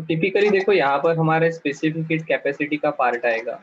Typically देखो यहाँ पर हमारे स्पेसिफिक हीट कैपेसिटी का पार्ट आएगा।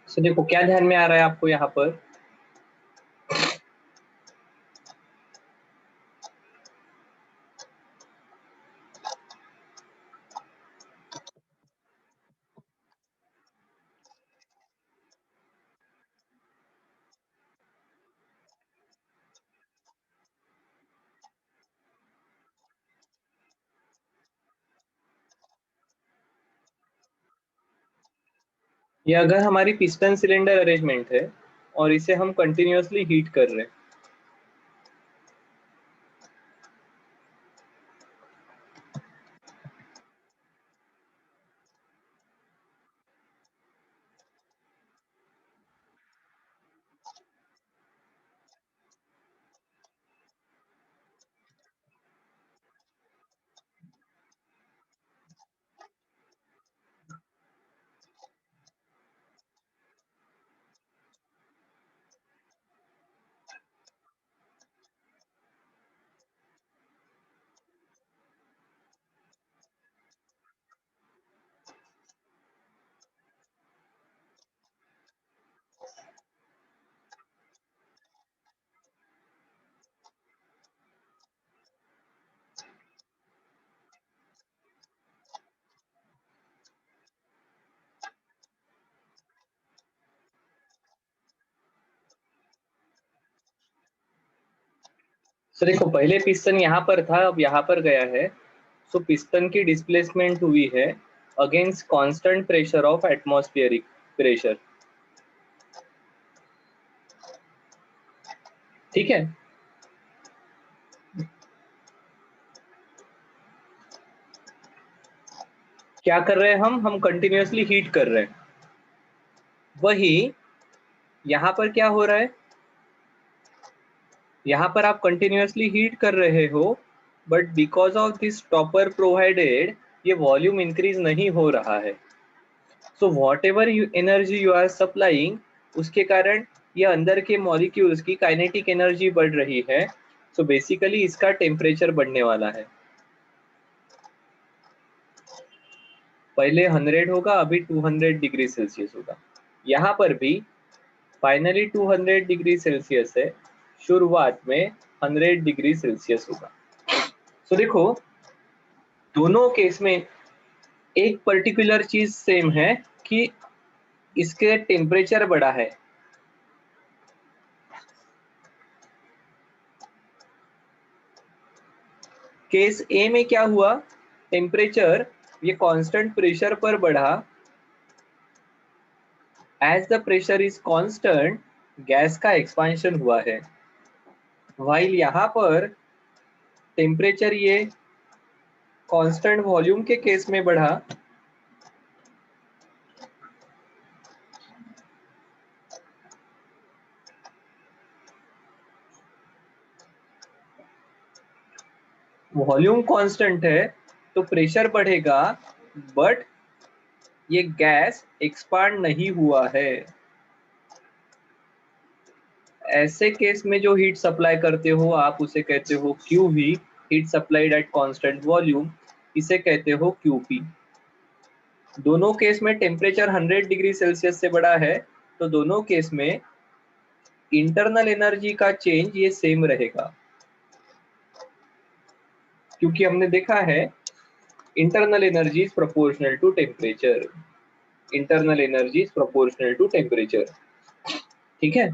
तो देखो क्या ध्यान में आ रहा है आपको यहाँ पर, ये अगर हमारी पिस्टन सिलेंडर अरेंजमेंट है और इसे हम कंटिन्यूअसली हीट कर रहे हैं, तो देखो पहले पिस्टन यहाँ पर था, अब यहाँ पर गया है। सो पिस्टन की डिस्प्लेसमेंट हुई है against constant pressure of atmospheric pressure. ठीक है, क्या कर रहे हैं हम कंटिन्यूअसली हीट कर रहे हैं। वही यहाँ पर क्या हो रहा है, यहाँ पर आप कंटिन्यूअसली हीट कर रहे हो, but because of this topper provided ये वॉल्यूम इंक्रीज नहीं हो रहा है। So whatever energy you are supplying, उसके कारण ये अंदर के मॉलिक्यूल्स की काइनेटिक एनर्जी बढ़ रही है। सो बेसिकली इसका टेम्परेचर बढ़ने वाला है। पहले 100 होगा, अभी 200 डिग्री सेल्सियस होगा। यहाँ पर भी फाइनली 200 डिग्री सेल्सियस है, शुरुआत में 100 डिग्री सेल्सियस होगा। तो देखो दोनों केस में एक पर्टिकुलर चीज सेम है कि इसके टेम्परेचर बढ़ा है। केस ए में क्या हुआ, टेम्परेचर ये कांस्टेंट प्रेशर पर बढ़ा। As the pressure is constant, gas का एक्सपांशन हुआ है। वाइल यहाँ पर टेम्परेचर ये कांस्टेंट वॉल्यूम के केस में बढ़ा, वॉल्यूम कांस्टेंट है तो प्रेशर बढ़ेगा, बट ये गैस एक्सपांड नहीं हुआ है। ऐसे केस में जो हीट सप्लाई करते हो आप उसे कहते हो qv, heat supplied at constant volume, इसे कहते हो क्यूपी। दोनों केस में टेम्परेचर 100 डिग्री सेल्सियस से बड़ा है, तो दोनों केस में इंटरनल एनर्जी का चेंज ये सेम रहेगा, क्योंकि हमने देखा है internal energy is proportional to temperature. Internal energy is proportional to temperature. ठीक है।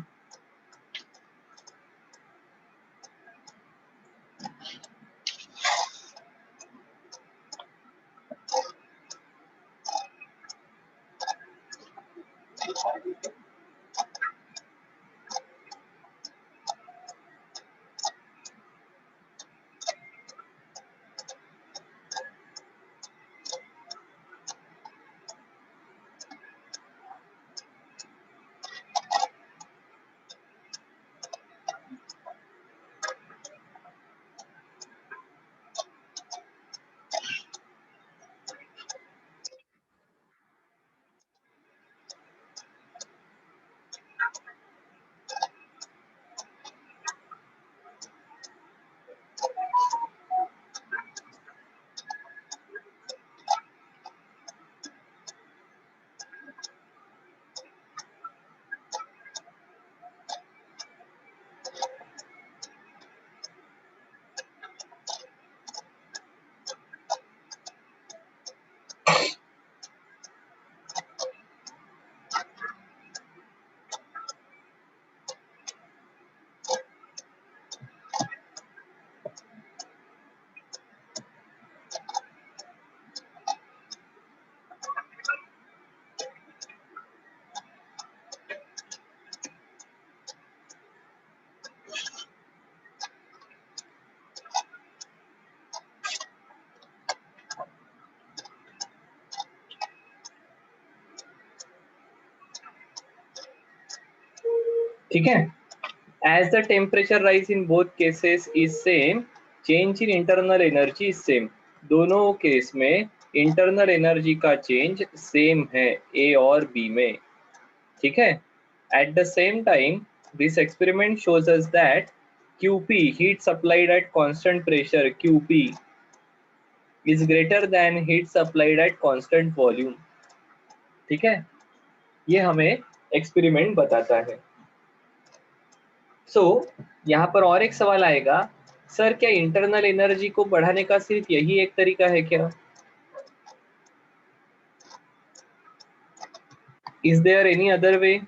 ठीक है। As the temperature rise in both cases is same, change in internal energy is same. दोनों केस में इंटरनल एनर्जी का चेंज सेम है ए और B में। ठीक है। At the same time, this experiment shows us that QP, heat supplied at constant pressure, QP, is greater than heat supplied at constant volume. ठीक है। ये हमें एक्सपेरिमेंट बताता है। यहाँ पर और एक सवाल आएगा, सर क्या इंटरनल एनर्जी को बढ़ाने का सिर्फ यही एक तरीका है क्या? Is there any other way?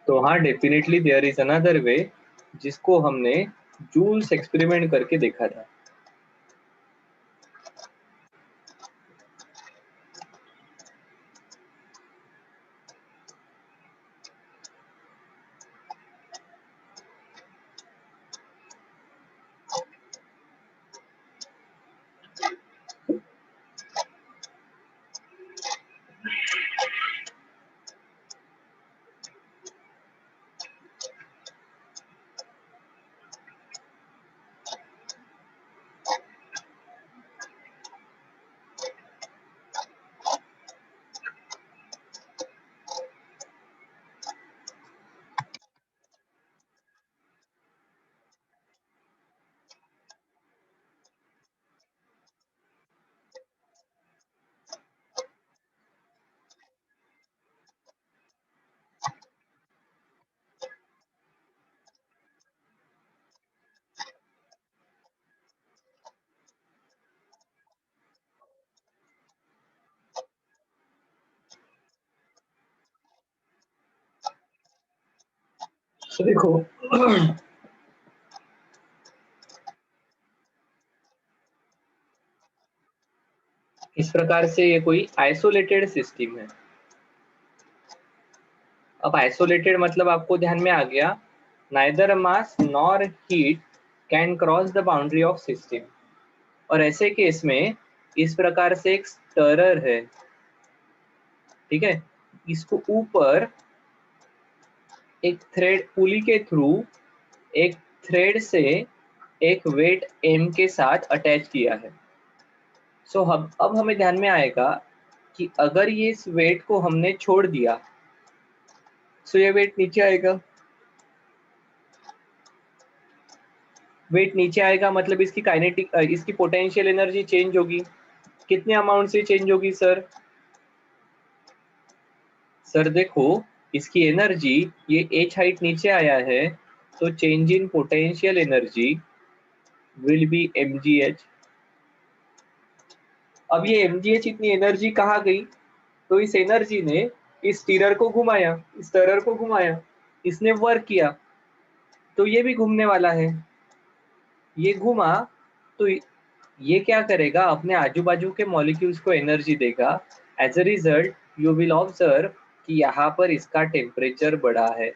तो हाँ, definitely there is another way, जिसको हमने जूल्स एक्सपेरिमेंट करके देखा था। तो देखो इस प्रकार से ये कोई आइसोलेटेड सिस्टम है। अब आइसोलेटेड मतलब आपको ध्यान में आ गया, neither mass nor heat can cross the boundary of system. और ऐसे केस में इस प्रकार से एक स्टरर है, ठीक है, इसको ऊपर एक थ्रेड पुली के थ्रू एक थ्रेड से एक वेट एम के साथ अटैच किया है। सो हम अब हमें ध्यान में आएगा कि अगर ये इस वेट को हमने छोड़ दिया सो ये वेट नीचे आएगा। वेट नीचे आएगा मतलब इसकी काइनेटिक इसकी पोटेंशियल एनर्जी चेंज होगी। कितने अमाउंट से चेंज होगी सर? सर देखो, इसकी एनर्जी, ये एच हाइट नीचे आया है तो change in potential energy will be mgh। अब ये mgh इतनी एनर्जी कहाँ गई? तो इस एनर्जी ने इस स्टीरर को घुमाया, इस स्टीरर को घुमाया, इसने वर्क किया तो ये भी घूमने वाला है। ये घुमा तो ये क्या करेगा? अपने आजू बाजू के मॉलिक्यूल्स को एनर्जी देगा। As a result you will observe कि यहाँ पर इसका टेम्परेचर बढ़ा है।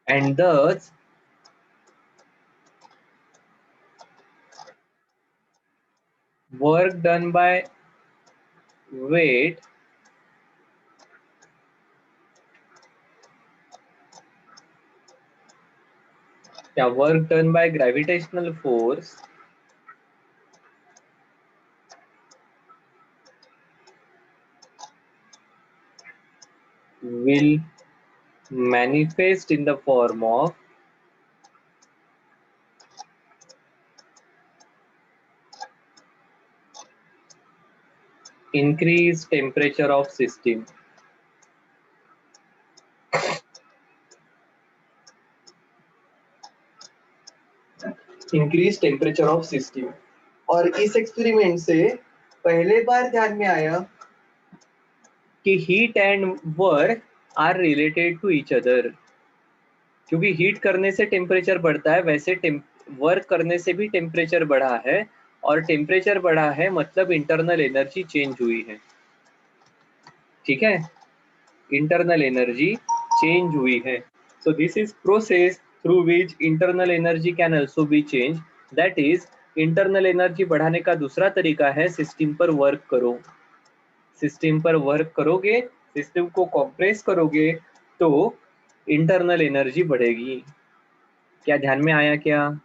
And thus work done by weight या work done by gravitational force will manifest in the form of increased temperature of system। Increase temperature of system. और इस experiment से पहले बार ध्यान में आया कि heat and work are related to each other. क्योंकि हीट करने से टेम्परेचर बढ़ता है, वैसे वर्क करने से भी टेम्परेचर बढ़ा है, और टेम्परेचर बढ़ा है मतलब इंटरनल एनर्जी चेंज हुई है। ठीक है, इंटरनल एनर्जी चेंज हुई है। So this is process through which internal energy can also be change. That is, internal energy बढ़ाने का दूसरा तरीका है सिस्टम पर वर्क करो। सिस्टम पर वर्क करोगे, सिस्टम को कंप्रेस करोगे तो इंटरनल एनर्जी बढ़ेगी। क्या ध्यान में आया क्या?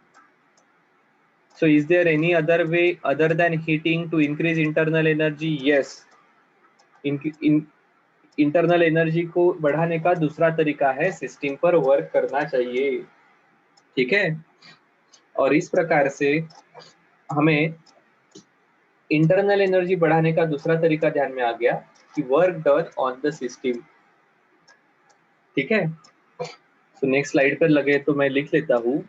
So is there any other way other than heating to increase internal energy? Yes. Internal energy को बढ़ाने का दूसरा तरीका है सिस्टम पर वर्क करना चाहिए। ठीक है, और इस प्रकार से हमें इंटरनल एनर्जी बढ़ाने का दूसरा तरीका ध्यान में आ गया कि work done on the system. ठीक है, तो नेक्स्ट स्लाइड पर लगे तो मैं लिख लेता हूँ।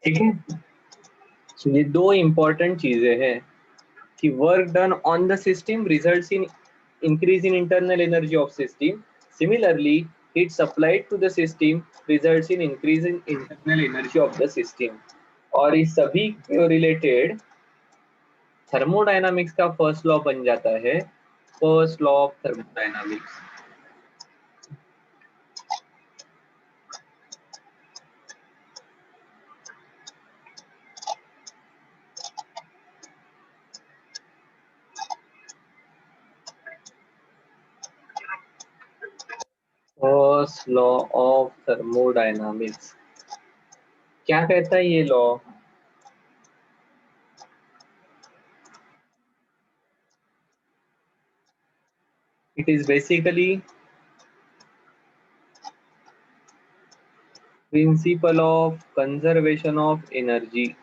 ठीक है, तो ये दो इंपॉर्टेंट चीजें हैं कि work done on the system results in increase in internal energy of system. Similarly, heat supplied to the system results in increase in internal energy of the system। और इस सभी रिलेटेड थर्मोडायनामिक्स का first law बन जाता है, first law of thermodynamics. First law of thermodynamics क्या कहता है ये law? It is basically principle of conservation of energy.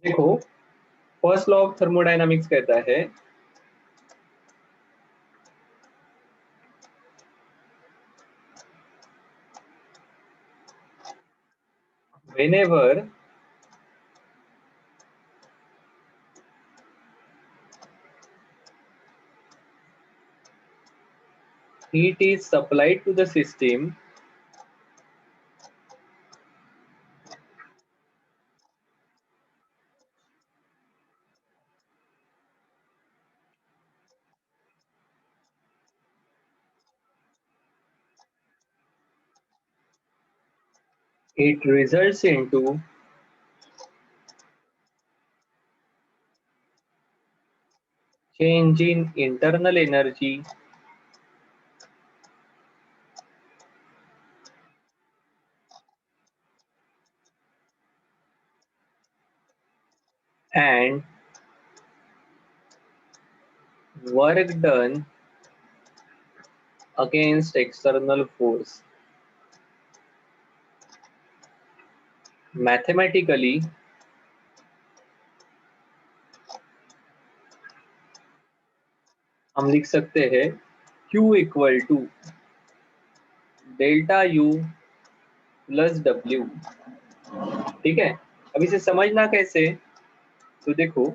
देखो, फर्स्ट लॉ ऑफ थर्मोडायनामिक्स कहता है whenever heat is supplied to the system, it results into change in internal energy and work done against external force. Mathematically, हम लिख सकते हैं Q equal to delta U plus W। ठीक है, अब इसे समझना कैसे? तो देखो,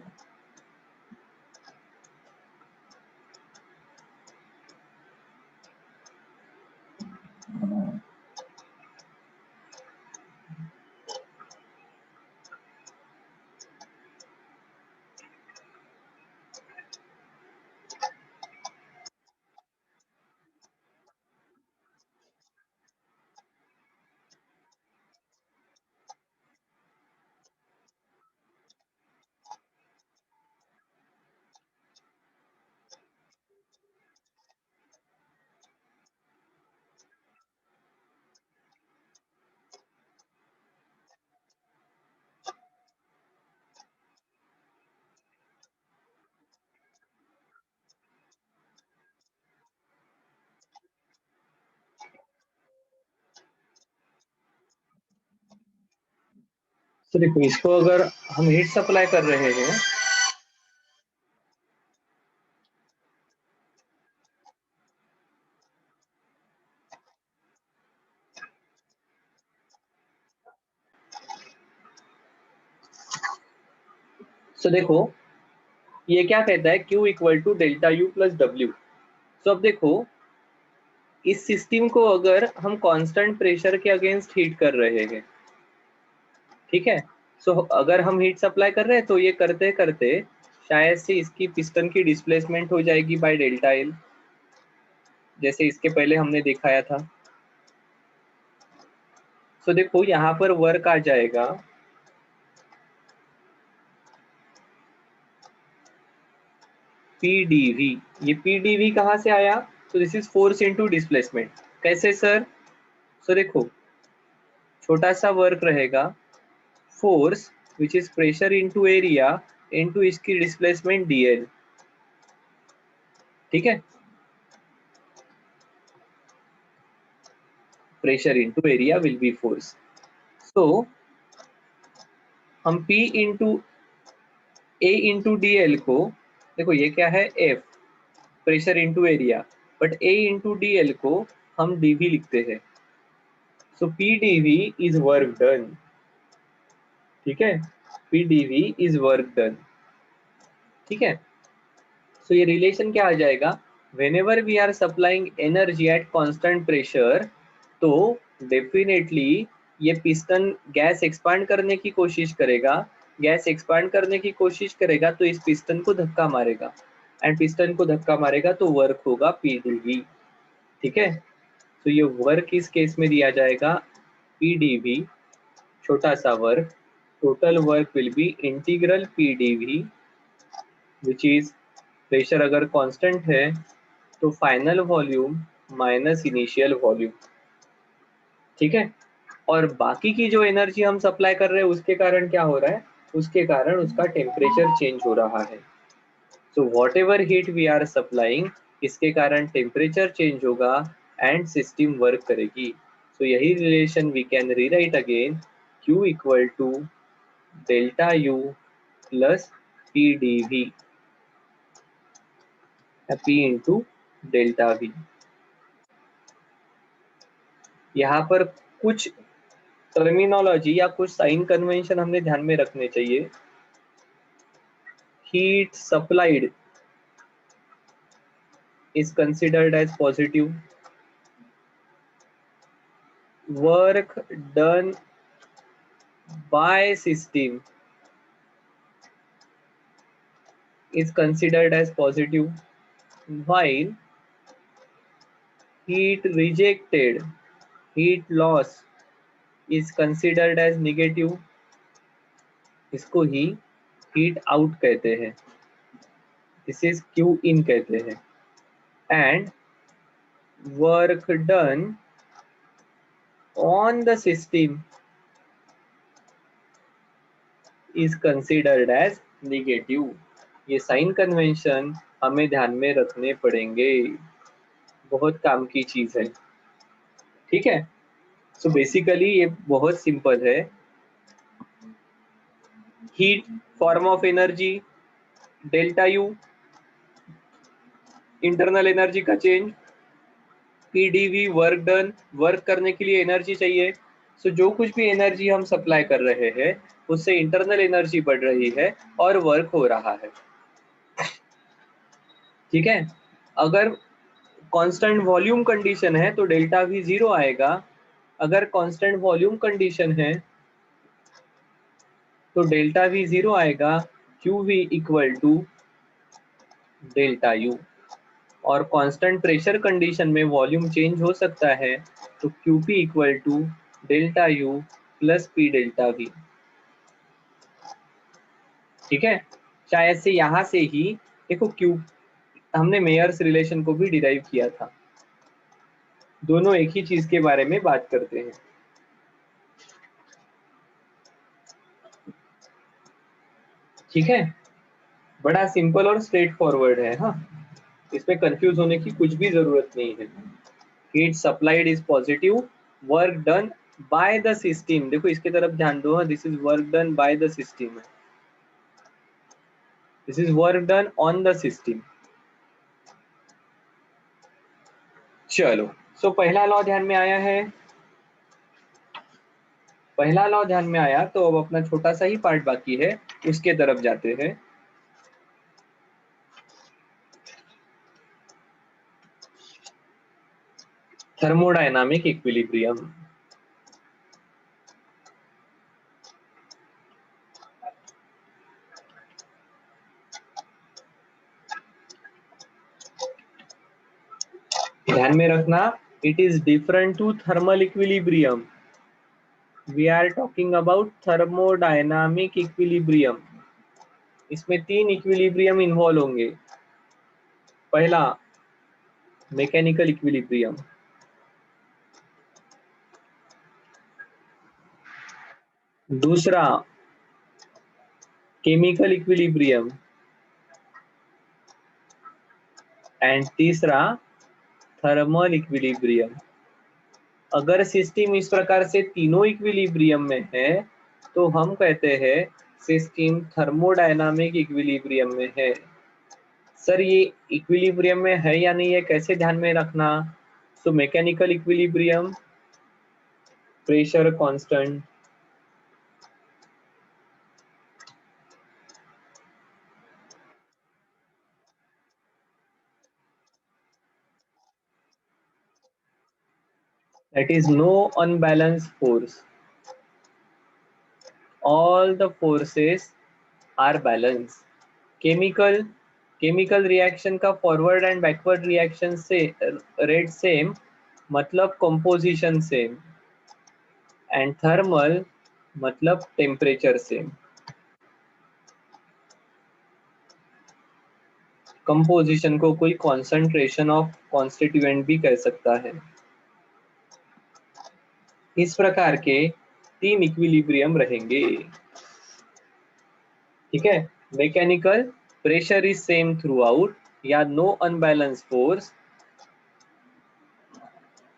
इसको अगर हम हीट सप्लाई कर रहे हैं तो देखो ये क्या कहता है, Q equal to delta U plus W। तो अब देखो, इस सिस्टम को अगर हम कांस्टेंट प्रेशर के अगेंस्ट हीट कर रहे हैं, ठीक है, सो अगर हम हीट सप्लाई कर रहे हैं तो ये करते करते शायद से इसकी पिस्टन की डिस्प्लेसमेंट हो जाएगी बाय डेल्टा एल, जैसे इसके पहले हमने दिखाया था। सो देखो यहाँ पर वर्क आ जाएगा PdV। ये PdV कहाँ से आया? तो this is force into displacement. कैसे सर? सो देखो, छोटा सा वर्क रहेगा, force which is pressure into area into इसकी डिस्प्लेसमेंट dl। ठीक है, pressure into area will be force. So हम P into A into D L को, देखो ये क्या है, F pressure into area, but A into D L को हम dv लिखते हैं। So P dv is work done, ठीक है, P dv is work done, ठीक है। सो ये रिलेशन क्या आ जाएगा, whenever we are supplying energy at constant pressure, तो डेफिनेटली ये पिस्टन गैस एक्सपांड करने की कोशिश करेगा, गैस एक्सपांड करने की कोशिश करेगा तो इस पिस्टन को धक्का मारेगा, एंड पिस्टन को धक्का मारेगा तो वर्क होगा पी dv, ठीक है। तो ये वर्क इस केस में दिया जाएगा पी dv, छोटा सा work, total work will B integral P dv which is, pressure अगर कांस्टेंट है तो final volume minus initial volume, ठीक है। और बाकी की जो एनर्जी हम सप्लाई कर रहे हैं उसके कारण क्या हो रहा है, उसके कारण उसका टेम्परेचर चेंज हो रहा है। So whatever heat we are supplying, इसके कारण टेम्परेचर चेंज होगा एंड सिस्टम वर्क करेगी। सो यही relation we can rewrite again, Q equal to delta U plus P dV, P into delta V। यहाँ पर कुछ टर्मिनोलॉजी या कुछ साइन कन्वेंशन हमने ध्यान में रखने चाहिए। Heat supplied is considered as positive, work done by system is considered as positive, while heat rejected, heat loss is considered as negative, इसको ही heat out कहते हैं, this is Q in कहते हैं, and work done on the system is considered as negative। ये sign convention हमें ध्यान में रखने पड़ेंगे, बहुत काम की चीज है, ठीक है। सो बेसिकली ये बहुत सिंपल है, heat form of energy delta U, internal energy का change, P DV work done, work करने के लिए एनर्जी चाहिए। सो जो कुछ भी एनर्जी हम सप्लाई कर रहे हैं उससे इंटरनल एनर्जी बढ़ रही है और वर्क हो रहा है, ठीक है। अगर कांस्टेंट वॉल्यूम कंडीशन है तो डेल्टा वी 0 आएगा, अगर कांस्टेंट वॉल्यूम कंडीशन है तो डेल्टा वी 0 आएगा, Q V equal to delta U. और कांस्टेंट प्रेशर कंडीशन में वॉल्यूम चेंज हो सकता है तो Q P equal to delta U plus P delta V, ठीक है। शायद से यहाँ से ही देखो क्यू, हमने मेयर्स रिलेशन को भी डिराइव किया था, दोनों एक ही चीज के बारे में बात करते हैं, ठीक है। बड़ा सिंपल और स्ट्रेट फॉरवर्ड है, हाँ, इसमें कंफ्यूज होने की कुछ भी जरूरत नहीं है। Heat supplied is positive, work done by the system, देखो इसके तरफ ध्यान दो, this is work done by the system, this is work done on the system. चलो, सो पहला लॉ ध्यान में आया है, पहला लॉ ध्यान में आया तो अब अपना छोटा सा ही पार्ट बाकी है, उसके तरफ जाते हैं। Thermodynamic equilibrium. ध्यान में रखना, it is different to thermal equilibrium, we are talking about thermodynamic equilibrium. इसमें तीन इक्विलिब्रियम इन्वॉल्व होंगे, पहला मैकेनिकल इक्विलिब्रियम, दूसरा केमिकल इक्विलिब्रियम, एंड तीसरा थर्मल इक्विलिब्रियम। अगर सिस्टम इस प्रकार से तीनों इक्विलिब्रियम में है तो हम कहते हैं सिस्टम थर्मोडायनामिक इक्विलिब्रियम में है। सर ये इक्विलिब्रियम में है या नहीं है कैसे ध्यान में रखना? So mechanical equilibrium, pressure constant, that is no unbalanced force, all the forces are balanced. Chemical chemical reaction का फॉरवर्ड एंड बैकवर्ड रिएक्शन से रेट सेम, मतलब कंपोजिशन सेम, एंड थर्मल मतलब टेम्परेचर सेम। कंपोजिशन को कोई concentration of constituent भी कह सकता है। इस प्रकार के 3 इक्विलिब्रियम रहेंगे। ठीक है, mechanical pressure is same throughout या no unbalance force,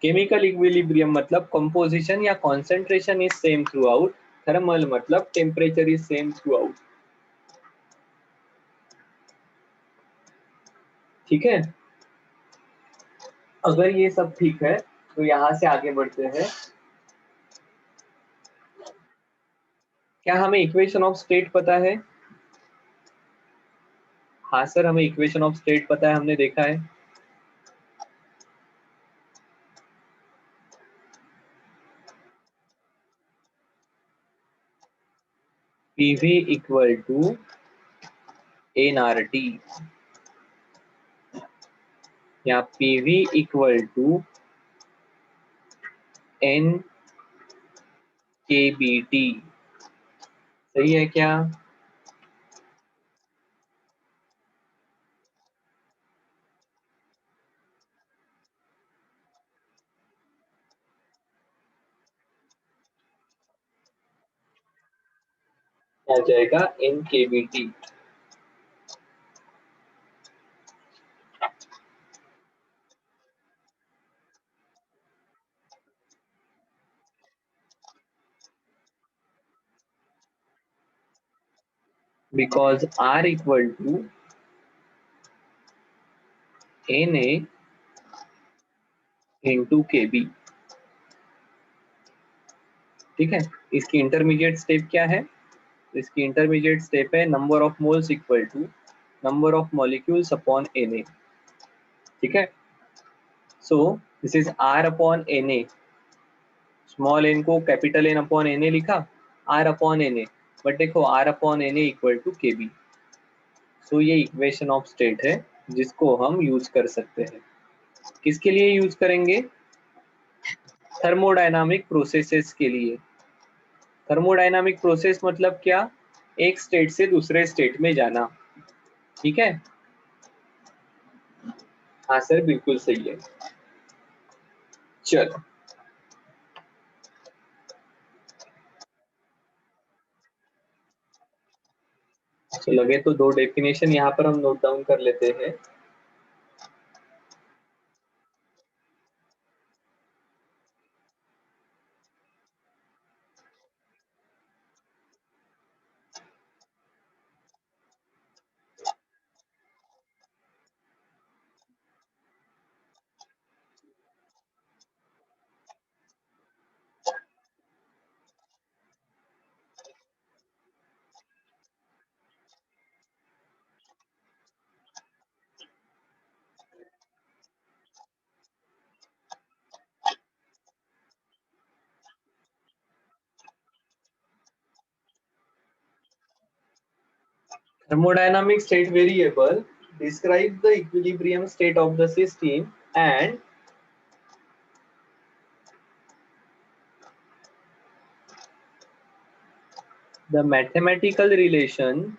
chemical equilibrium मतलब कंपोजिशन या concentration is same throughout, thermal मतलब temperature is same throughout. ठीक है, अगर ये सब ठीक है तो यहां से आगे बढ़ते हैं। क्या हमें इक्वेशन ऑफ स्टेट पता है? हाँ सर, हमें इक्वेशन ऑफ स्टेट पता है, हमने देखा है। PV equal to N R T, या PV equal to N K B T. सही है क्या? आ जाएगा N K B T. Because R equal to N A into K B. ठीक है, इसकी इंटरमीडिएट स्टेप क्या है? इसकी इंटरमीडिएट स्टेप है number of moles equal to number of molecules upon N A. ठीक है, so this is R upon N A, small N को capital N upon N A लिखा, R upon N A, but देखो R upon N A equal to K B. So ये equation of state है जिसको हम use कर सकते हैं। किसके लिए यूज करेंगे? थर्मोडायनामिक प्रोसेसेस के लिए। थर्मोडायनामिक प्रोसेस मतलब क्या? एक स्टेट से दूसरे स्टेट में जाना। ठीक है, हाँ सर बिल्कुल सही है। चलो, तो लगे तो दो डेफिनेशन यहाँ पर हम नोट डाउन कर लेते हैं। Thermodynamic state variable describes the equilibrium state of the system, and the mathematical relation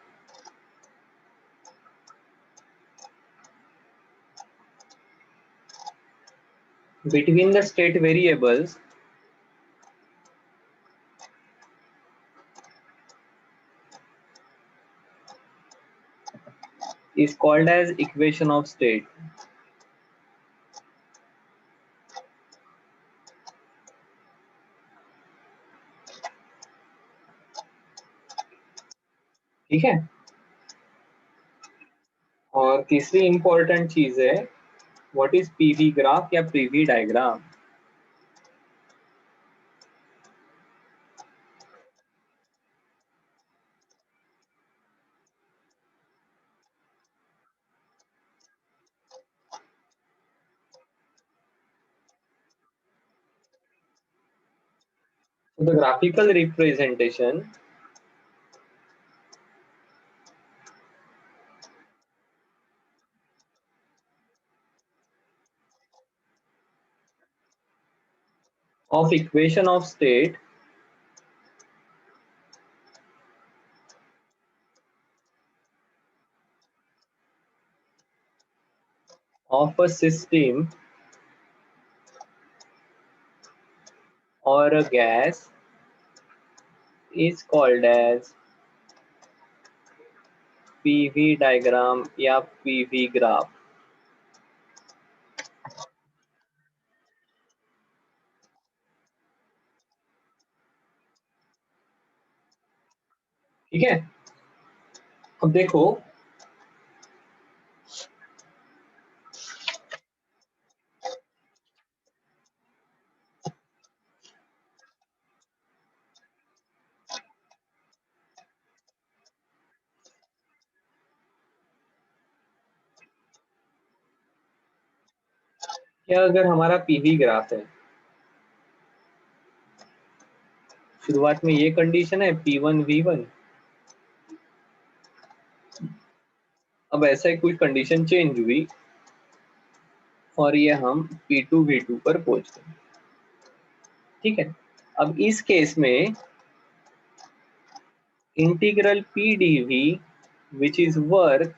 between the state variables is called as equation of state। ठीक है, और तीसरी इंपॉर्टेंट चीज है, व्हाट इज पीवी ग्राफ या PV diagram. The graphical representation of equation of state of a system or a gas is called as PV diagram या PV graph. ठीक है, अब देखो क्या, अगर हमारा पीवी ग्राफ है, शुरुआत में ये कंडीशन है P1 V1, अब ऐसा ही कोई कंडीशन चेंज हुई और ये हम P2 V2 पर पहुंच गए। ठीक है, अब इस केस में integral P dV which is work,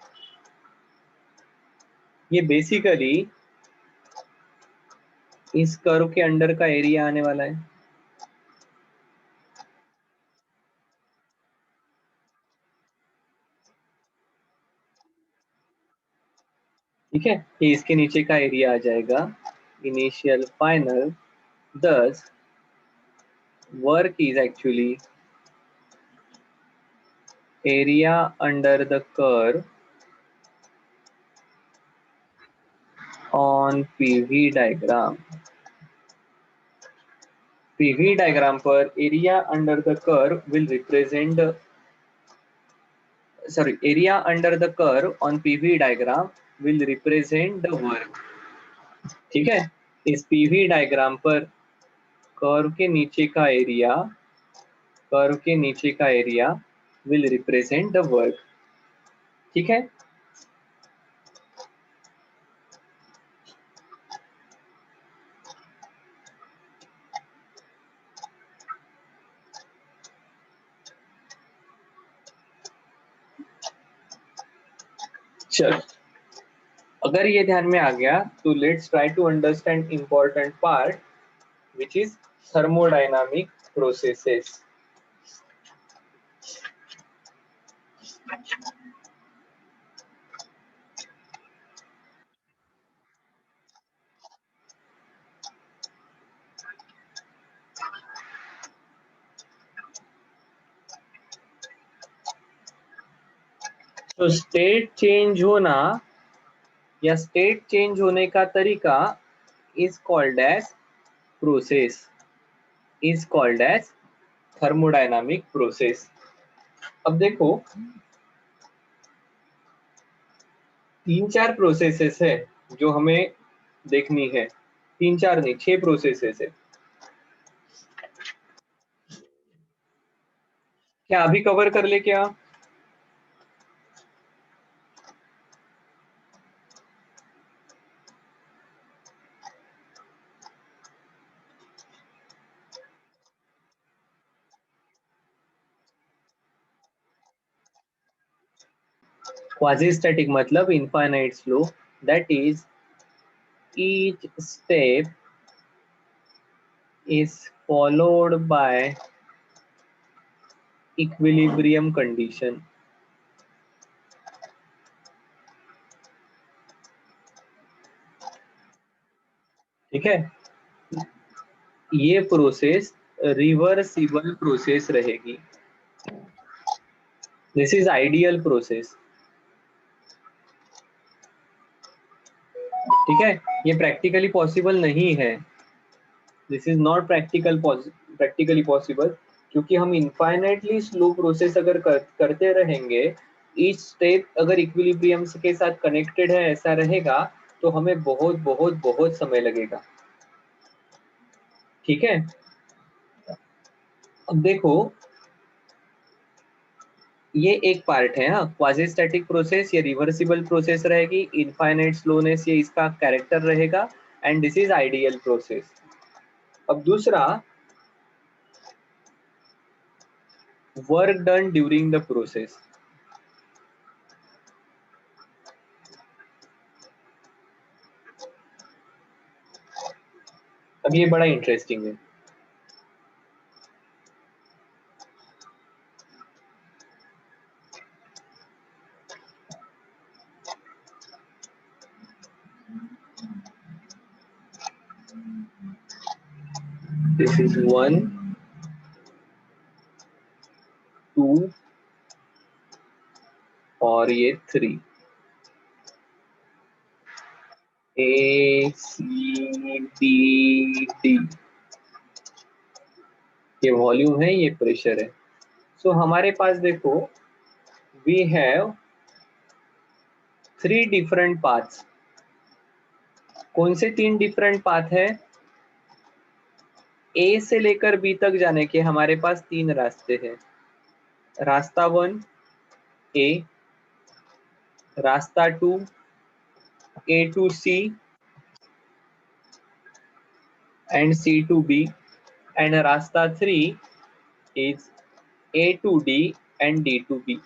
ये बेसिकली इस कर्व के अंडर का एरिया आने वाला है। ठीक है, ये इसके नीचे का एरिया आ जाएगा, initial final, thus work is actually area under the curve on PV diagram. PV diagram पर area under the curve will represent, sorry, area under the curve on PV diagram will represent the work। ठीक है, इस PV diagram पर curve के नीचे का area, curve के नीचे का area will represent the work. ठीक है, चलो अगर ये ध्यान में आ गया तो let's try to understand important part which is thermodynamic processes. तो स्टेट चेंज होना या स्टेट चेंज होने का तरीका is called as process, is called as thermodynamic process. अब देखो तीन चार प्रोसेसेस है जो हमें देखनी है, तीन चार नहीं 6 प्रोसेसेस है। क्या अभी कवर कर ले क्या? क्वाजी स्टैटिक मतलब infinite flow, that is each step is followed by equilibrium condition। ठीक है, ये प्रोसेस रिवर्सिबल प्रोसेस रहेगी, दिस इज आइडियल प्रोसेस। ठीक है, ये प्रैक्टिकली पॉसिबल नहीं है, this is not practically possible, क्योंकि हम इनफाइनाइटली स्लो प्रोसेस अगर करते रहेंगे, ईच स्टेप अगर इक्विलिब्रियम के साथ कनेक्टेड है ऐसा रहेगा, तो हमें बहुत बहुत बहुत समय लगेगा। ठीक है, अब देखो ये एक पार्ट है, हाँ, क्वाजी स्टैटिक प्रोसेस, ये रिवर्सिबल प्रोसेस रहेगी, इनफाइनाइट स्लोनेस ये इसका कैरेक्टर रहेगा, and this is ideal process. अब दूसरा, work done during the process. अब ये बड़ा इंटरेस्टिंग है। दिस इज 1 2 और ये 3, A C D D, ये वॉल्यूम है, ये प्रेशर है। सो हमारे पास देखो, वी हैव 3 डिफरेंट पाथ्स। कौन से 3 डिफरेंट पाथ है? ए से लेकर बी तक जाने के हमारे पास 3 रास्ते हैं। रास्ता 1 ए, रास्ता 2 A to C and C to B, and रास्ता 3 is A to D and D to B.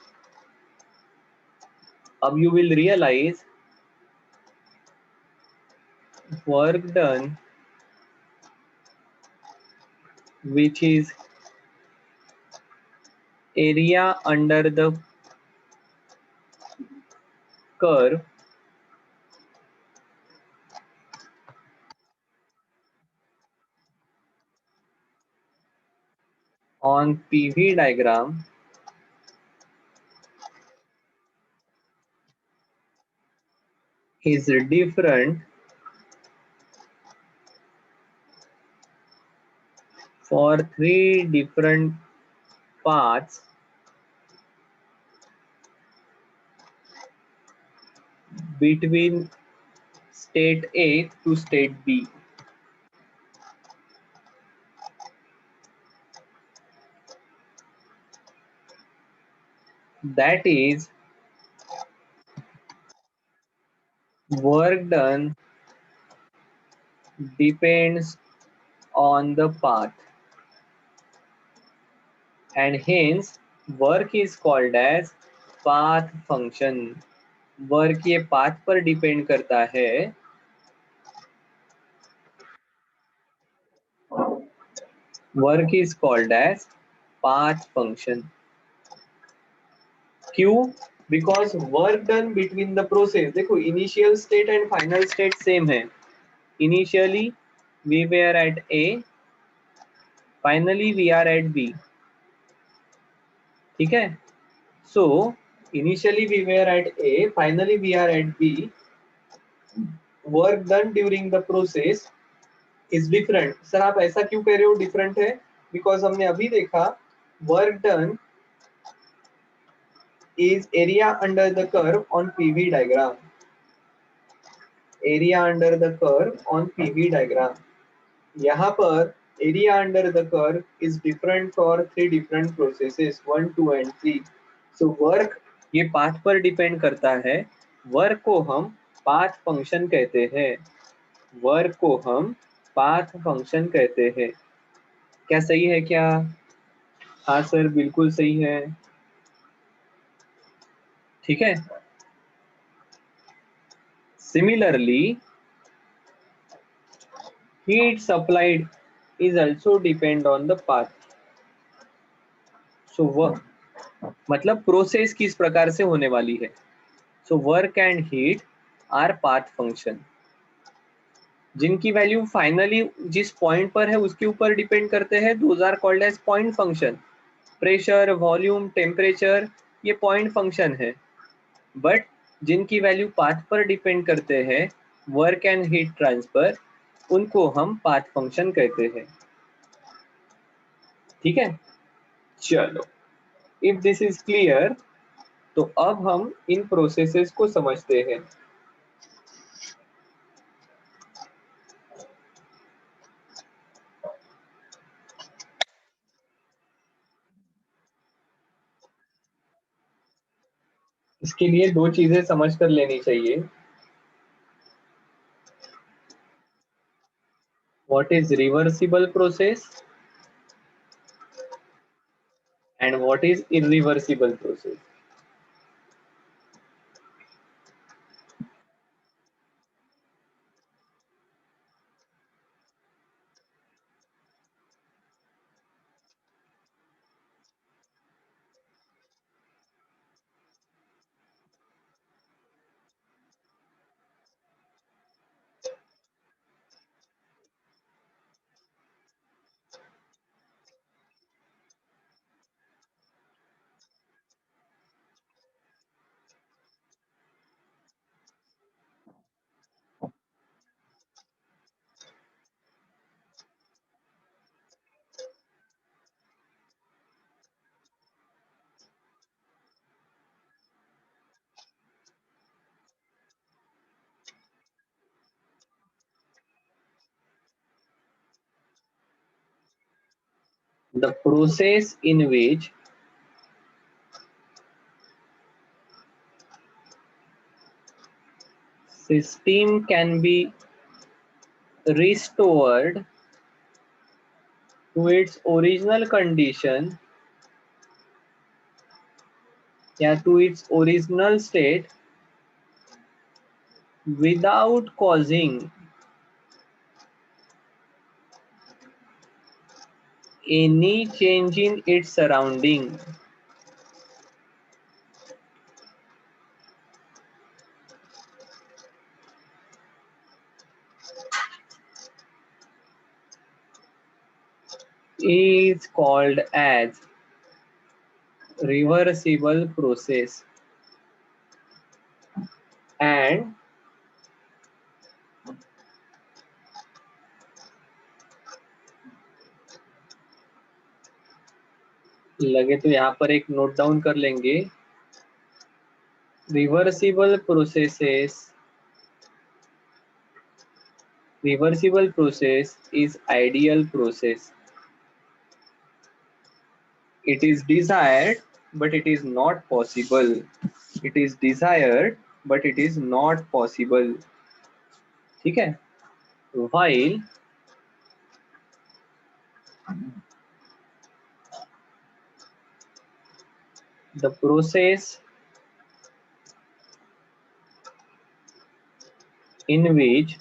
अब you will realize work done which is area under the curve on PV diagram is different for 3 different paths between state A to state B. That is, work done depends on the path, and hence work is called as path function. Work ये path पर depend करता है, work is called as path function. क्यों? Because work done between the process, देखो initial state and final state same है। Initially we were at A, finally we are at B. ठीक है, so initially we were at A, finally we are at B. Work done during the process is different. Sir आप ऐसा क्यों कह रहे हो different है? बिकॉज हमने अभी देखा work done is area under the curve on PV diagram. Area under the curve on PV diagram. यहाँ पर area under the curve is different for 3 different processes 1, 2 and 3. So work ये path पर depend करता है। Work को हम path function कहते हैं। वर्क को हम path function कहते हैं। क्या सही है क्या? हाँ सर बिल्कुल सही है। ठीक है, similarly heat supplied is also depend on the path. So work मतलब प्रोसेस किस प्रकार से होने वाली है। So work and heat are path function, जिनकी वैल्यू फाइनली जिस पॉइंट पर है उसके ऊपर डिपेंड करते हैं, those are called as point function. Pressure, volume, temperature ये पॉइंट फंक्शन है, बट जिनकी वैल्यू पाथ पर डिपेंड करते हैं वर्क एंड हीट ट्रांसफर, उनको हम पाथ फंक्शन कहते हैं। ठीक है, चलो, इफ दिस इज क्लियर तो अब हम इन प्रोसेसेस को समझते हैं। इसके लिए दो चीजें समझ कर लेनी चाहिए। What is reversible process and what is irreversible process. The process in which system can be restored to its original condition या to its original state without causing any change in its surrounding is called as reversible process, and लगे तो यहाँ पर एक note down कर लेंगे। Reversible processes, reversible process is ideal process. It is desired but it is not possible. It is desired but it is not possible. ठीक है, while the process in which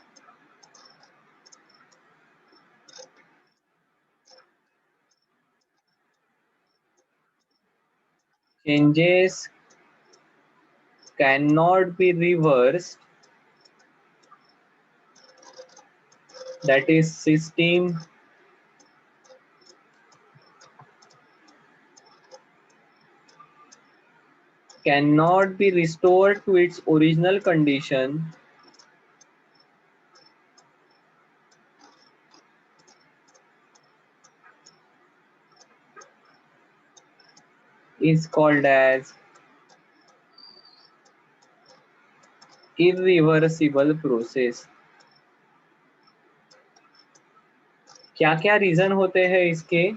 changes cannot be reversed, that is system cannot be restored to its original condition, is called as irreversible process. क्या क्या reason होते हैं इसके?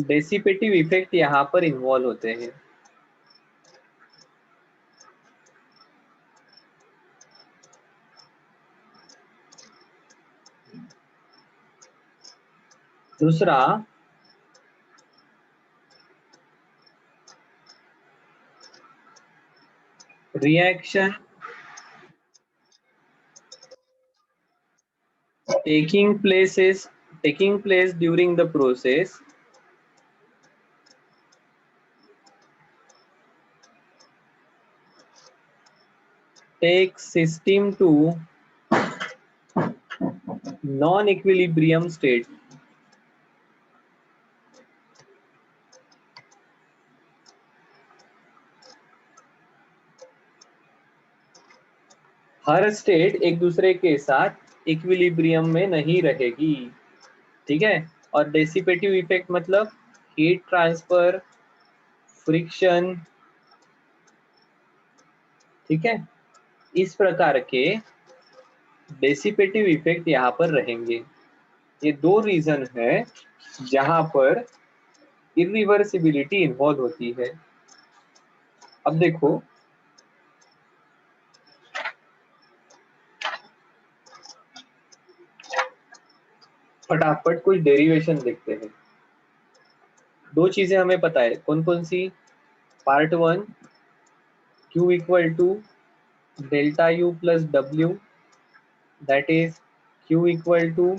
डेसिपेटिव effect यहाँ पर involve होते हैं। दूसरा, reaction taking place during the process takes system to non-equilibrium state. Her state एक दूसरे के साथ इक्विलिब्रियम में नहीं रहेगी, ठीक है। और डेसिपेटिव इफेक्ट मतलब हीट ट्रांसफर, फ्रिक्शन, ठीक है, इस प्रकार के डेसिपेटिव इफेक्ट यहाँ पर रहेंगे। ये दो रीजन है जहां पर इरिवर्सिबिलिटी इन्वॉल्व होती है। अब देखो, फटाफट कुछ डेरिवेशन देखते हैं। दो चीजें हमें पता है, कौन कौन सी? Part one, Q equal to delta U plus W, that is Q equal to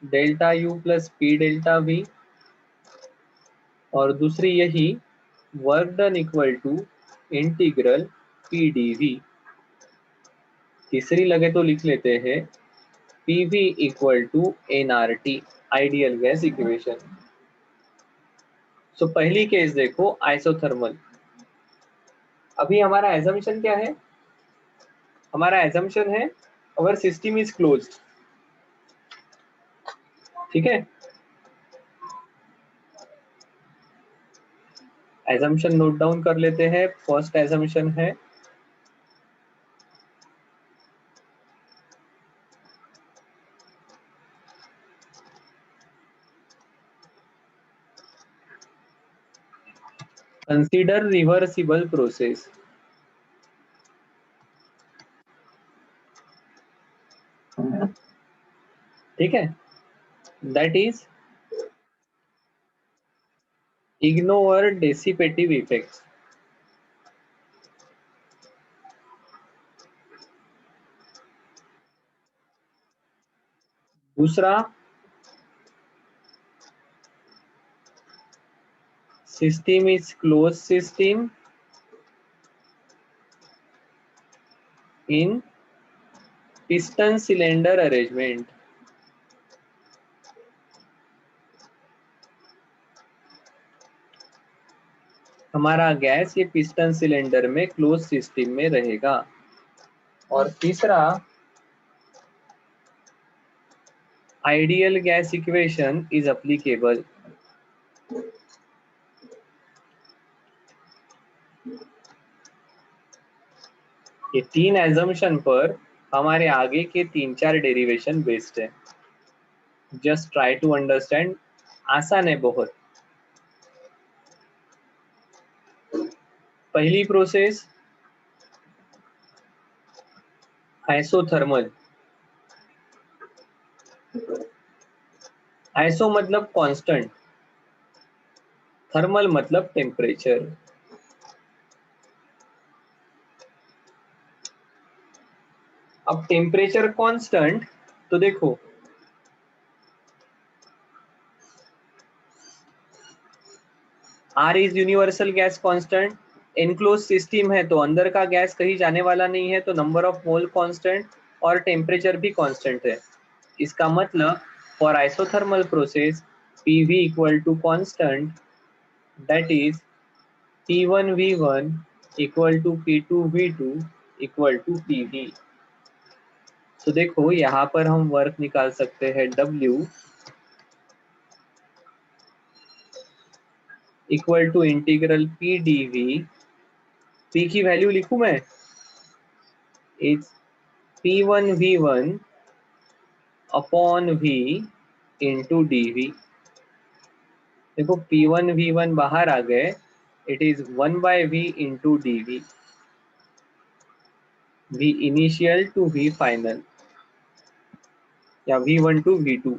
delta U plus P delta V। और दूसरी यही work done equal to integral P dV। तीसरी लगे तो लिख लेते हैं PV equal to nRT, ideal gas equation. So पहली केस देखो, आइसोथर्मल। अभी हमारा एजम्पशन क्या है? हमारा एजम्पशन है अवर सिस्टम इज क्लोज्ड, ठीक है। एजम्पशन नोट डाउन कर लेते हैं। फर्स्ट एजम्पशन है कंसीडर रिवर्सिबल प्रोसेस, ठीक है। That is ignore dissipative effects. दूसरा, system is close system in piston cylinder arrangement. हमारा गैस ये पिस्टन सिलेंडर में क्लोज सिस्टम में रहेगा। और तीसरा, ideal gas equation is applicable. ये तीन एजम्पशन पर हमारे आगे के 3-4 डेरिवेशन बेस्ड है। जस्ट ट्राई टू अंडरस्टैंड, आसान है बहुत। पहली प्रोसेस आइसोथर्मल। आइसो मतलब कांस्टेंट, थर्मल मतलब टेम्परेचर। अब टेम्परेचर कांस्टेंट, तो देखो R is universal gas constant, enclose system है तो अंदर का गैस कहीं जाने वाला नहीं है, तो नंबर ऑफ मोल कांस्टेंट और टेम्परेचर भी कांस्टेंट है। इसका मतलब for isothermal process PV equal to constant, that is P1V1 equal to P2V2 equal to PV। तो देखो यहाँ पर हम वर्क निकाल सकते हैं W equal to integral P dV। P की वैल्यू लिखूं मैं, is P1V1 upon V into dV। देखो P1V1 बाहर आ गए, it is 1/V into dV। V initial to V final, या V1 to V2,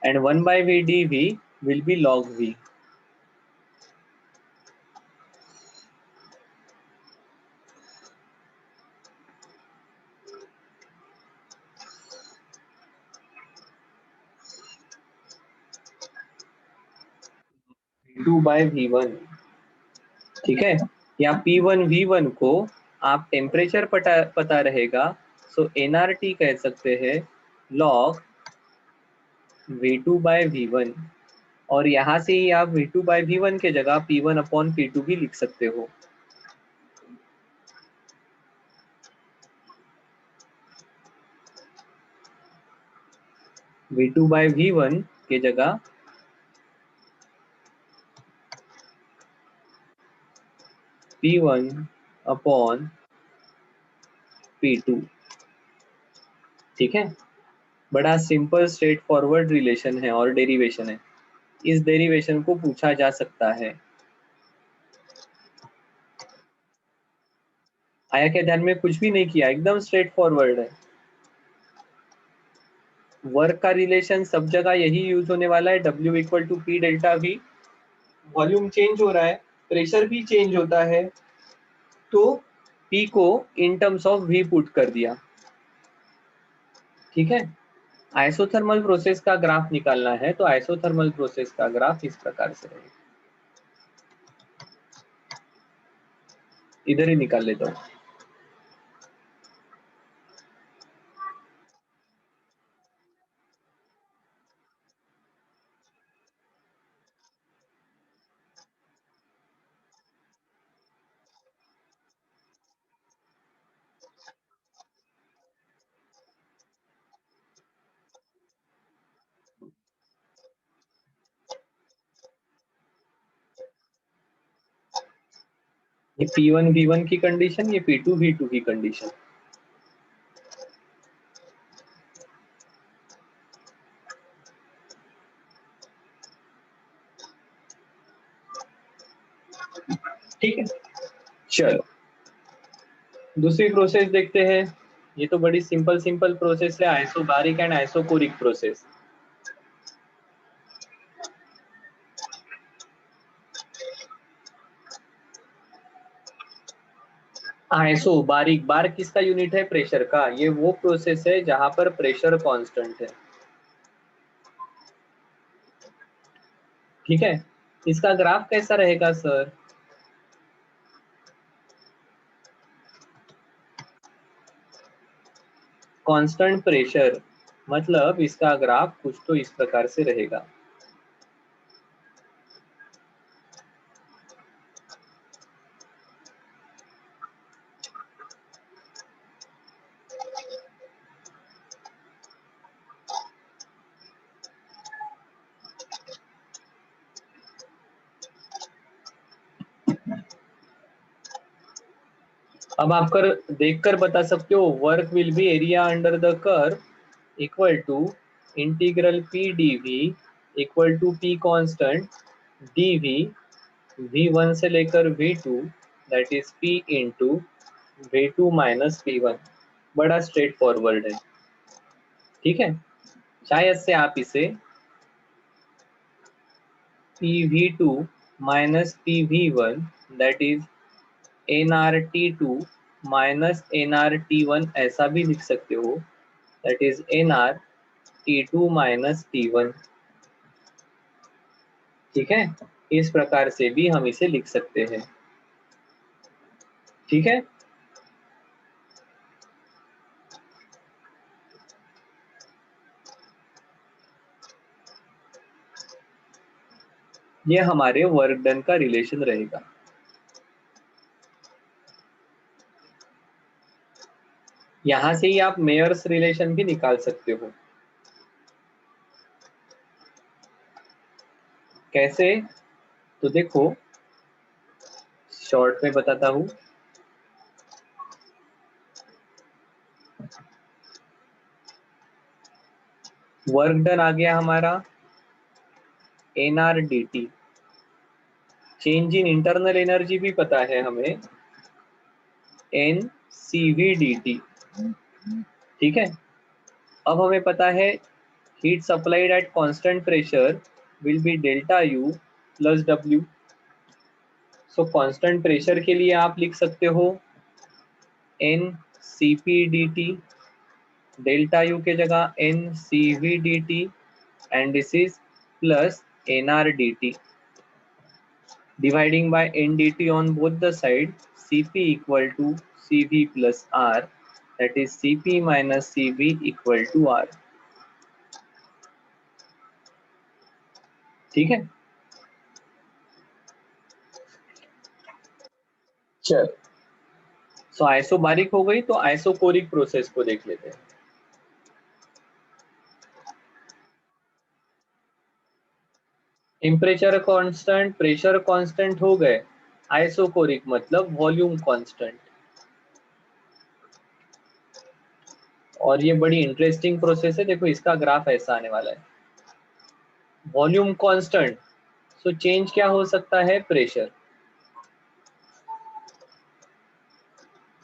and 1/V dV will be log V। V2/V1, ठीक है। या P1V1 को आप टेम्परेचर पता रहेगा, सो nRT कह सकते हैं log V2/V1। और यहाँ से ही आप V2/V1 के जगह P1/P2 भी लिख सकते हो। V2 बाय V1 की जगह P1 अपॉन P2। ठीक है, बड़ा सिंपल स्ट्रेट फॉरवर्ड रिलेशन है और डेरिवेशन है। इस डेरिवेशन को पूछा जा सकता है। आया क्या ध्यान में? कुछ भी नहीं किया, एकदम स्ट्रेट फॉरवर्ड है। वर्क का रिलेशन सब जगह यही यूज होने वाला है, W equal to P delta V. Volume change हो रहा है, प्रेशर भी चेंज होता है, तो P को in terms of V put कर दिया। ठीक है, आइसोथर्मल प्रोसेस का ग्राफ निकालना है, तो आइसोथर्मल प्रोसेस का ग्राफ इस प्रकार से रहेगा। इधर ही निकाल लेता हूँ। ये P1 V1 की कंडीशन, ये P2 V2 की कंडीशन। ठीक है, चलो दूसरी प्रोसेस देखते हैं। ये तो बड़ी सिंपल सिंपल प्रोसेस है, isobaric and isochoric process. Iso बारीक, बार किसका यूनिट है? प्रेशर का। ये वो प्रोसेस है जहां पर प्रेशर कांस्टेंट है। ठीक है, इसका ग्राफ कैसा रहेगा सर? कांस्टेंट प्रेशर, मतलब इसका ग्राफ कुछ तो इस प्रकार से रहेगा। अब आप कर देखकर बता सकते हो, work will be area under the curve equal to integral P d V equal to P constant d V V1 से लेकर V2, that is P into V2 minus P1। बड़ा स्ट्रेट फॉरवर्ड है। ठीक है, शायद से आप इसे PV2 minus PV1 that is NRT2 minus NRT1 ऐसा भी लिख सकते हो, that is NRT2 minus T1। ठीक है, इस प्रकार से भी हम इसे लिख सकते हैं। ठीक है, ये हमारे वर्क डन का रिलेशन रहेगा। यहां से ही आप मेयर्स रिलेशन भी निकाल सकते हो। कैसे? तो देखो, शॉर्ट में बताता हूं। वर्क डन आ गया हमारा NRDT। Change in internal energy भी पता है हमें, NCVDT। ठीक है, अब हमें पता है heat supplied eight constant pressure will be delta U plus W। So constant pressure के लिए आप लिख सकते हो NCPDT, डेल्टा U के जगह NCVDT, and this is plus NRDT, dividing by NDT on both the side, Cp equal to Cv plus R, that is Cp minus Cv equal to R। ठीक है, चल सो आइसोबारिक हो गई, तो isochoric process को देख लेते हैं। टेम्परेचर कांस्टेंट, प्रेशर कांस्टेंट हो गए, आइसोकोरिक मतलब वॉल्यूम कांस्टेंट। और ये बड़ी इंटरेस्टिंग प्रोसेस है, देखो इसका ग्राफ ऐसा आने वाला है। वॉल्यूम कांस्टेंट, सो चेंज क्या हो सकता है, प्रेशर।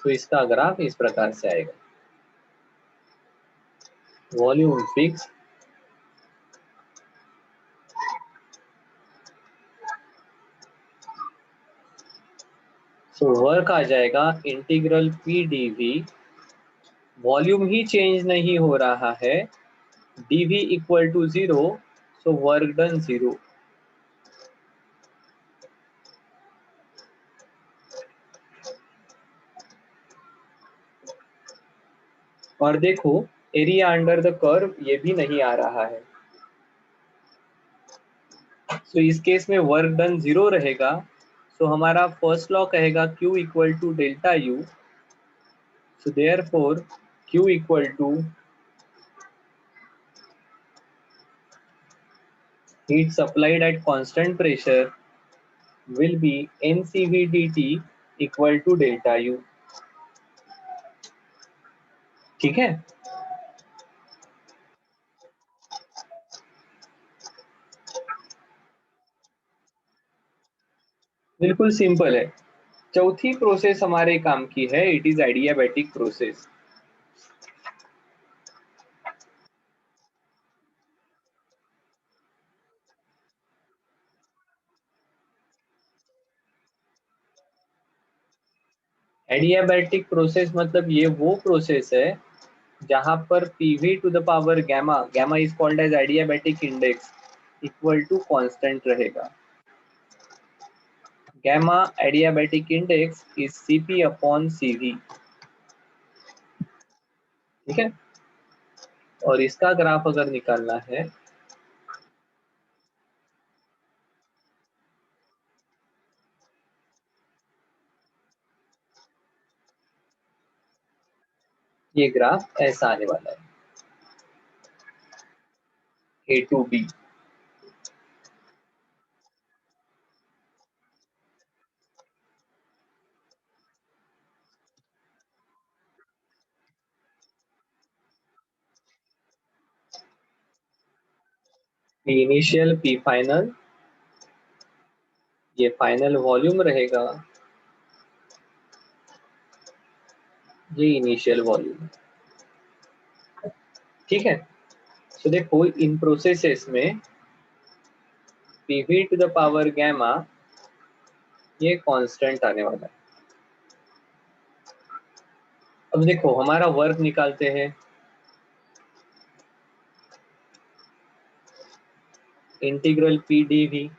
तो इसका ग्राफ इस प्रकार से आएगा, वॉल्यूम फिक्स, सो वर्क आ जाएगा integral P d V, volume ही चेंज नहीं हो रहा है, dv equal to 0, so work done 0। और देखो एरिया अंडर द कर्व ये भी नहीं आ रहा है, सो इस केस में वर्क डन 0 रहेगा। सो हमारा फर्स्ट लॉ कहेगा Q equal to delta U, so therefore Q equal to heat supplied at constant pressure will be mcv dt equal to delta U। ठीक है, बिल्कुल सिंपल है। चौथी प्रोसेस हमारे काम की है, it is adiabatic process. Adiabatic process मतलब ये वो प्रोसेस है जहां पर PV to the power gamma, gamma is called as adiabatic index, equal to constant रहेगा। Gamma adiabatic index is CP upon CV. ठीक है, और इसका ग्राफ अगर निकालना है, ये ग्राफ ऐसा आने वाला है, A to B. P initial, P final, ये फाइनल वॉल्यूम रहेगा, ये इनिशियल वॉल्यूम। ठीक है, तो देखो इन प्रोसेसेस में PV to the power gamma ये कांस्टेंट आने वाला है। अब देखो हमारा वर्क निकालते हैं, इंटीग्रल पी डी वी।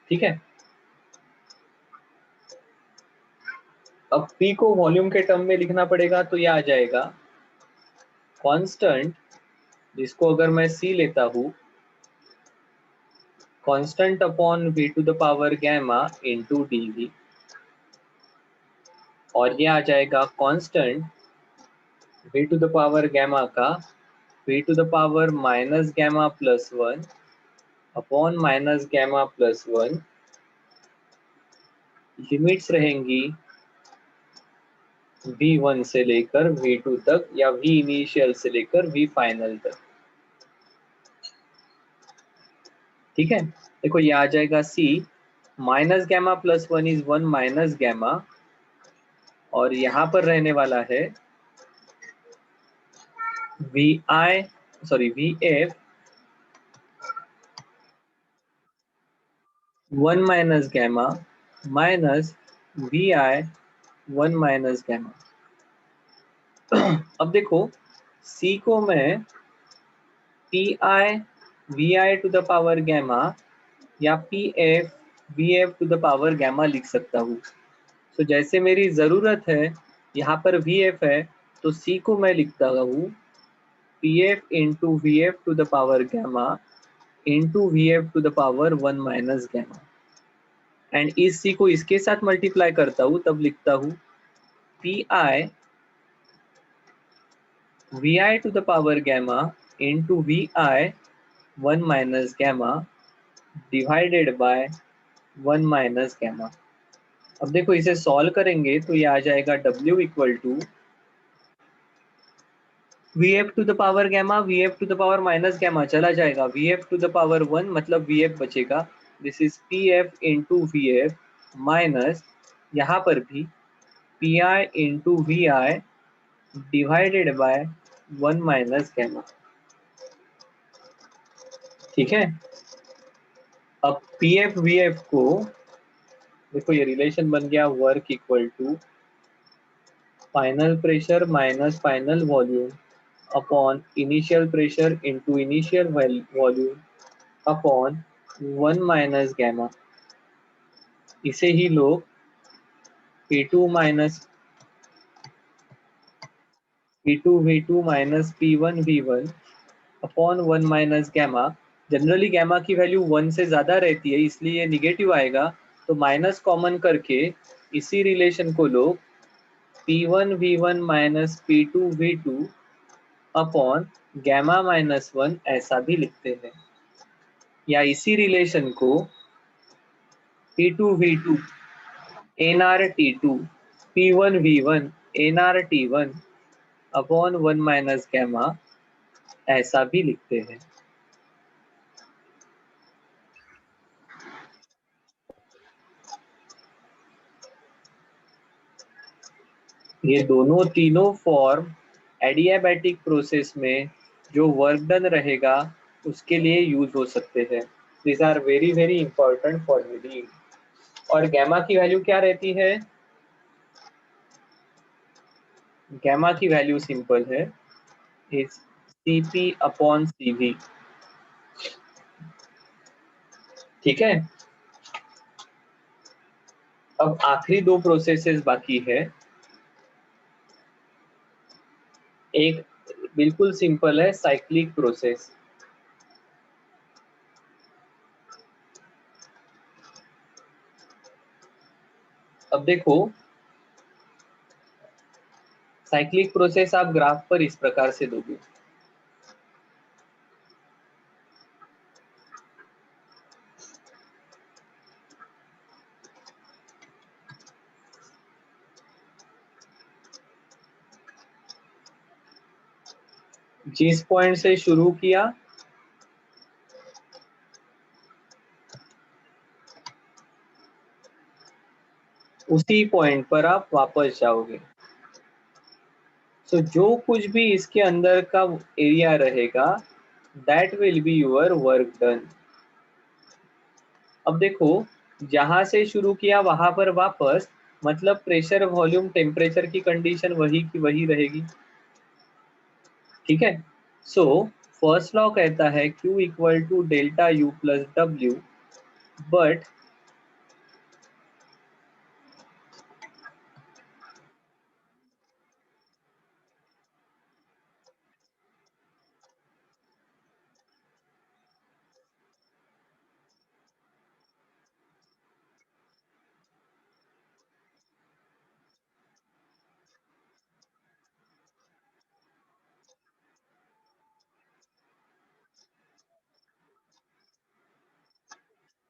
ठीक है, अब P को वॉल्यूम के टर्म में लिखना पड़ेगा, तो ये आ जाएगा कांस्टेंट, जिसको अगर मैं C लेता हूँ, constant upon V to the power gamma into dV, और ये आ जाएगा constant V to the power gamma का V to the power minus gamma plus 1 upon minus gamma plus 1, limits रहेंगी V1 से लेकर V2 तक, या V इनिशियल से लेकर V फाइनल तक। ठीक है, देखो ये आ जाएगा C minus gamma plus 1 is 1 minus gamma, और यहाँ पर रहने वाला है VI, sorry VF 1 minus gamma minus VI 1 minus gamma. अब देखो C को मैं PI VI to the power gamma या PF VF to the power gamma लिख सकता हूँ। तो जैसे मेरी ज़रूरत है, यहाँ पर VF है, तो C को मैं लिखता हूँ PF into VF to the power gamma into VF to the power 1 minus gamma, and इस C को इसके साथ मल्टीप्लाई करता हूँ, तब लिखता हूँ PI VI to the power gamma into VI 1 minus gamma divided by 1 minus gamma. अब देखो इसे सॉल्व करेंगे तो ये आ जाएगा W equal to Vf to the power gamma, Vf to the power minus gamma चला जाएगा, Vf टू द पावर 1 मतलब Vf बचेगा। This is Pf into Vf minus यहाँ पर भी Pi into Vi divided by 1 minus gamma. ठीक है, अब Pf Vf को देखो ये रिलेशन बन गया work equal to final pressure minus final volume upon initial pressure into initial volume upon 1 minus gamma. इसे ही लोग P2 minus P2 V2 minus P1 V1 upon 1 minus gamma. Generally gamma की value 1 से ज्यादा रहती है इसलिए ये निगेटिव आएगा, तो माइनस कॉमन करके इसी रिलेशन को लोग P1 V1 minus P2 V2 upon gamma minus 1 ऐसा भी लिखते हैं, या इसी रिलेशन को P2 V2 nRT2 P1 V1 nRT1 upon 1 minus gamma ऐसा भी लिखते हैं। ये दोनों तीनों फॉर्म एडियाबैटिक प्रोसेस में जो वर्क डन रहेगा उसके लिए यूज हो सकते हैं। This are very very important formulae. और गैमा की वैल्यू क्या रहती है? गैमा की वैल्यू सिंपल है, इज Cp अपॉन Cv। ठीक है, अब आखिरी दो प्रोसेसेस बाकी है। एक बिल्कुल सिंपल है, साइक्लिक प्रोसेस। अब देखो साइक्लिक प्रोसेस आप ग्राफ पर इस प्रकार से दोगे। जिस पॉइंट से शुरू किया उसी पॉइंट पर आप वापस जाओगे। सो जो कुछ भी इसके अंदर का एरिया रहेगा that will be your work done. अब देखो जहां से शुरू किया वहां पर वापस, मतलब प्रेशर वॉल्यूम टेम्परेचर की कंडीशन वही की वही रहेगी। ठीक है, सो फर्स्ट लॉ कहता है Q equal to delta U plus W, but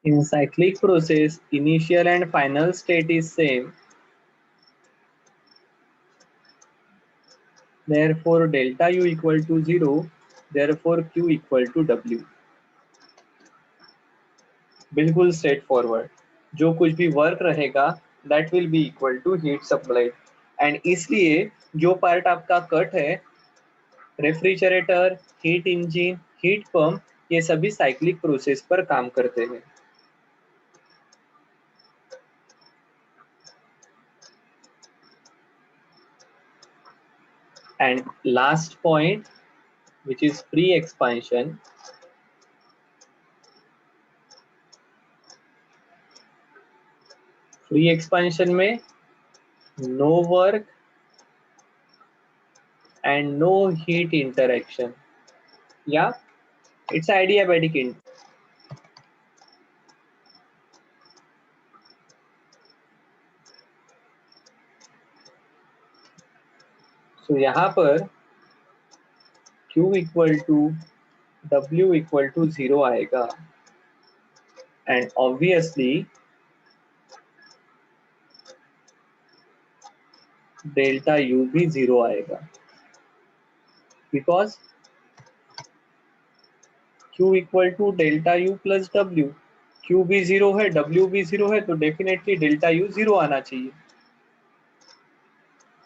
in cyclic process initial and final state is same, therefore delta U equal to 0, therefore Q equal to W। बिल्कुल straightforward, जो कुछ भी work रहेगा that will be equal to heat supply. And इसलिए जो part आपका cut है, refrigerator, heat engine, heat pump, ये सभी साइक्लिक प्रोसेस पर काम करते हैं। And last point which is free expansion। Free expansion में no work and no heat interaction, या इट्स आइडियाबैटिक इन। सो यहाँ पर Q equal to W equal to 0 आएगा एंड ऑब्वियसली डेल्टा U भी 0 आएगा because Q equal to delta U plus W। Q भी 0 है, W भी 0 है, तो डेफिनेटली डेल्टा U 0 आना चाहिए।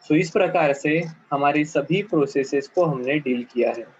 सो इस प्रकार से हमारी सभी प्रोसेसेस को हमने डील किया है।